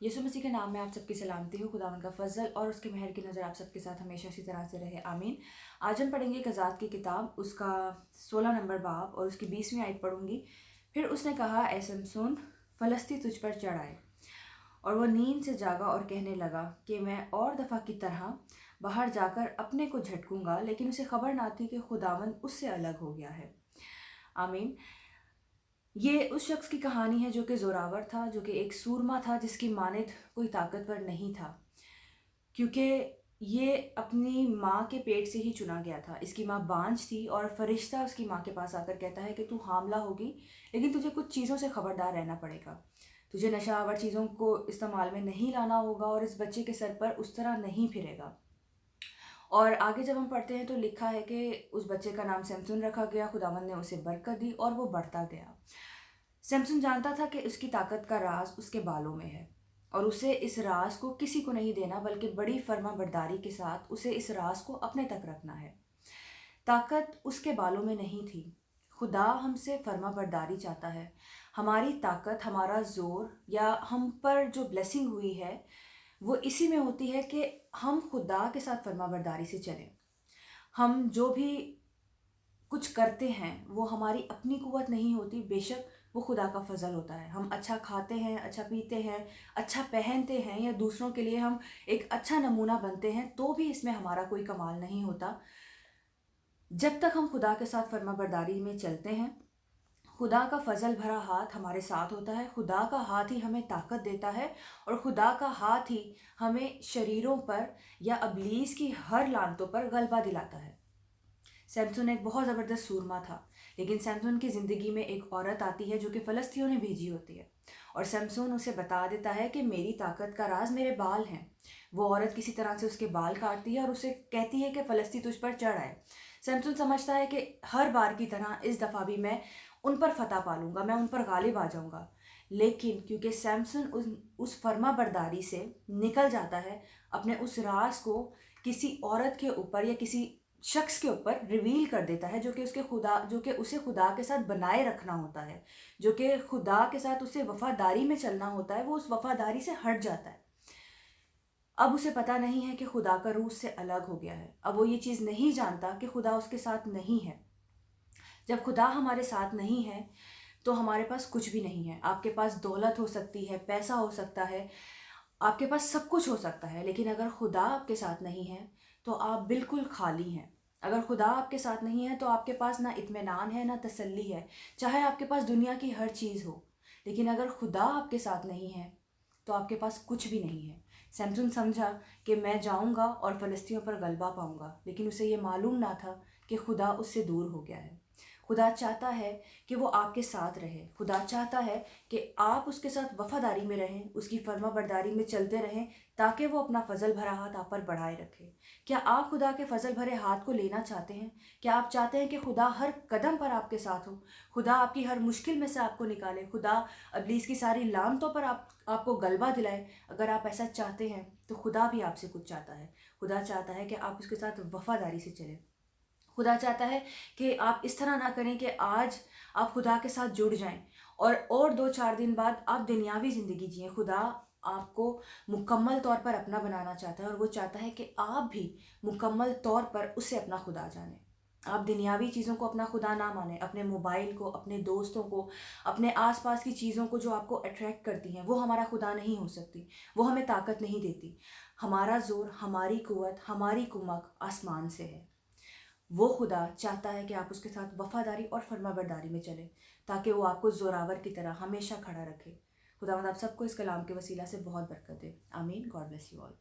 यीशु मसीह के नाम में आप सबकी सलामती हो। खुदावंद का फजल और उसके मेहर की नज़र आप सबके साथ हमेशा इसी तरह से रहे, आमीन। आज हम पढ़ेंगे गज़ात की किताब, उसका 16 नंबर बाब और उसकी 20वीं आयत पढ़ूंगी। फिर उसने कहा, ऐ शमसून, फलस्ती तुझ पर चढ़ आए। और वह नींद से जागा और कहने लगा कि मैं और दफ़ा की तरह बाहर जाकर अपने को झटकूंगा, लेकिन उसे खबर ना थी कि खुदावंद उससे अलग हो गया है, आमीन। ये उस शख्स की कहानी है जो कि ज़ोरावर था, जो कि एक सूरमा था, जिसकी मानित कोई ताकतवर नहीं था, क्योंकि ये अपनी माँ के पेट से ही चुना गया था। इसकी माँ बांझ थी और फरिश्ता उसकी माँ के पास आकर कहता है कि तू हामला होगी, लेकिन तुझे कुछ चीज़ों से खबरदार रहना पड़ेगा। तुझे नशावर चीज़ों को इस्तेमाल में नहीं लाना होगा और इस बच्चे के सर पर उस तरह नहीं फिरेगा। और आगे जब हम पढ़ते हैं तो लिखा है कि उस बच्चे का नाम शमसून रखा गया। खुदावंद ने उसे बरकत दी और वो बढ़ता गया। शमसून जानता था कि उसकी ताकत का राज उसके बालों में है और उसे इस राज को किसी को नहीं देना, बल्कि बड़ी फर्माबरदारी के साथ उसे इस राज को अपने तक रखना है। ताकत उसके बालों में नहीं थी। खुदा हमसे फर्माबरदारी चाहता है। हमारी ताकत, हमारा ज़ोर या हम पर जो ब्लेसिंग हुई है वो इसी में होती है कि हम खुदा के साथ फर्माबरदारी से चलें। हम जो भी कुछ करते हैं वो हमारी अपनी कुव्वत नहीं होती, बेशक वो खुदा का फजल होता है। हम अच्छा खाते हैं, अच्छा पीते हैं, अच्छा पहनते हैं या दूसरों के लिए हम एक अच्छा नमूना बनते हैं, तो भी इसमें हमारा कोई कमाल नहीं होता। जब तक हम खुदा के साथ फर्माबरदारी में चलते हैं, खुदा का फजल भरा हाथ हमारे साथ होता है। खुदा का हाथ ही हमें ताकत देता है और खुदा का हाथ ही हमें शरीरों पर या अबलीस की हर लानतों पर गलबा दिलाता है। सैमसन एक बहुत ज़बरदस्त सूरमा था, लेकिन सैमसन की ज़िंदगी में एक औरत आती है जो कि फ़लस्तियों ने भेजी होती है, और सैमसन उसे बता देता है कि मेरी ताकत का राज मेरे बाल हैं। वो औरत किसी तरह से उसके बाल काटती है और उसे कहती है कि फ़लस्ती तुझ पर चढ़ आए। सैमसन समझता है कि हर बार की तरह इस दफ़ा भी मैं उन पर फतह पा लूँगा, मैं उन पर गालिब आ जाऊँगा। लेकिन क्योंकि सैमसन उस फर्मा बरदारी से निकल जाता है, अपने उस राज को किसी औरत के ऊपर या किसी शख्स के ऊपर रिवील कर देता है, जो कि उसे खुदा के साथ बनाए रखना होता है, जो कि खुदा के साथ उसे वफादारी में चलना होता है, वो उस वफादारी से हट जाता है। अब उसे पता नहीं है कि खुदा का रूह उससे अलग हो गया है। अब वो ये चीज़ नहीं जानता कि खुदा उसके साथ नहीं है। जब खुदा हमारे साथ नहीं है तो हमारे पास कुछ भी नहीं है। आपके पास दौलत हो सकती है, पैसा हो सकता है, आपके पास सब कुछ हो सकता है, लेकिन अगर खुदा आपके साथ नहीं है तो आप बिल्कुल खाली हैं। अगर खुदा आपके साथ नहीं है तो आपके पास ना इत्मीनान है, ना तसल्ली है, चाहे आपके पास दुनिया की हर चीज़ हो। लेकिन अगर खुदा आपके साथ नहीं है तो आपके पास कुछ भी नहीं है। सैमसन समझा कि मैं जाऊंगा और फ़लस्तियों पर गलबा पाऊंगा, लेकिन उसे ये मालूम ना था कि खुदा उससे दूर हो गया है। खुदा चाहता है कि वो आपके साथ रहे। खुदा चाहता है कि आप उसके साथ वफादारी में रहें, उसकी फर्मा बरदारी में चलते रहें, ताकि वो अपना फजल भरा हाथ आप पर बढ़ाए रखे। क्या आप खुदा के फजल भरे हाथ को लेना चाहते हैं? क्या आप चाहते हैं कि खुदा हर कदम पर आपके साथ हो, खुदा आपकी हर मुश्किल में से आपको निकाले, खुदा अबलीस की सारी लानतों पर आपको गलबा दिलाए? अगर आप ऐसा चाहते हैं तो खुदा भी आपसे कुछ चाहता है। खुदा चाहता है कि आप उसके साथ वफादारी से चलें। खुदा चाहता है कि आप इस तरह ना करें कि आज आप खुदा के साथ जुड़ जाएं और 2-4 दिन बाद आप दुनियावी ज़िंदगी जिएं। खुदा आपको मुकम्मल तौर पर अपना बनाना चाहता है और वो चाहता है कि आप भी मुकम्मल तौर पर उसे अपना खुदा जानें। आप दुनियावी चीज़ों को अपना खुदा ना मानें। अपने मोबाइल को, अपने दोस्तों को, अपने आसपास की चीज़ों को जो आपको अट्रैक्ट करती हैं, वो हमारा खुदा नहीं हो सकती। वो हमें ताकत नहीं देती। हमारा ज़ोर, हमारी कुव्वत, हमारी कुमक आसमान से है। वो खुदा चाहता है कि आप उसके साथ वफादारी और फर्माबरदारी में चलें, ताकि वो आपको ज़ोरावर की तरह हमेशा खड़ा रखे। खुदावंद आप सबको इस कलाम के वसीला से बहुत बरकत दे, आमीन। God bless you all.